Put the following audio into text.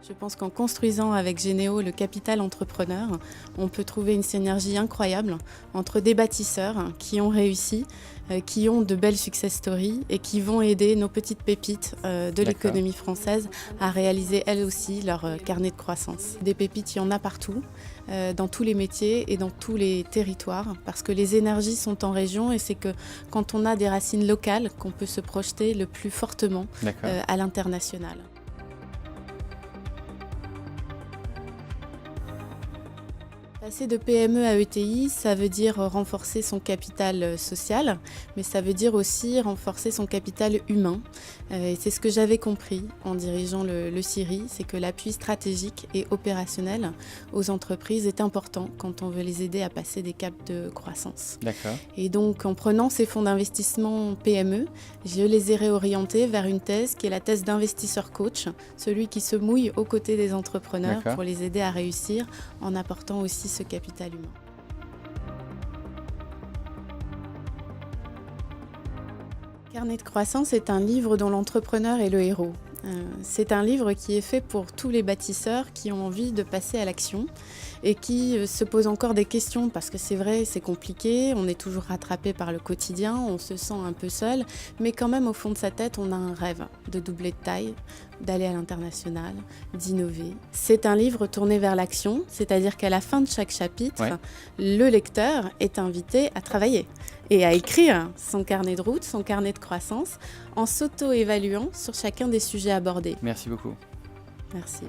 Je pense qu'en construisant avec Généo le capital entrepreneur, on peut trouver une synergie incroyable entre des bâtisseurs qui ont réussi, qui ont de belles success stories et qui vont aider nos petites pépites de l'économie française à réaliser elles aussi leur carnet de croissance. Des pépites, il y en a partout, dans tous les métiers et dans tous les territoires, parce que les énergies sont en région et c'est que quand on a des racines locales qu'on peut se projeter le plus fortement à l'international. Passer de PME à ETI, ça veut dire renforcer son capital social, mais ça veut dire aussi renforcer son capital humain. Et c'est ce que j'avais compris en dirigeant le CIRI, c'est que l'appui stratégique et opérationnel aux entreprises est important quand on veut les aider à passer des caps de croissance. D'accord. Et donc en prenant ces fonds d'investissement PME, je les ai réorientés vers une thèse qui est la thèse d'investisseur coach, celui qui se mouille aux côtés des entrepreneurs pour les aider à réussir en apportant aussi ce capital humain. Carnet de croissance est un livre dont l'entrepreneur est le héros. C'est un livre qui est fait pour tous les bâtisseurs qui ont envie de passer à l'action et qui se posent encore des questions parce que c'est vrai, c'est compliqué, on est toujours rattrapé par le quotidien, on se sent un peu seul, mais quand même au fond de sa tête, on a un rêve de doubler de taille, d'aller à l'international, d'innover. C'est un livre tourné vers l'action, c'est-à-dire qu'à la fin de chaque chapitre, le lecteur est invité à travailler et à écrire son carnet de route, son carnet de croissance, en s'auto-évaluant sur chacun des sujets abordés. Merci beaucoup. Merci.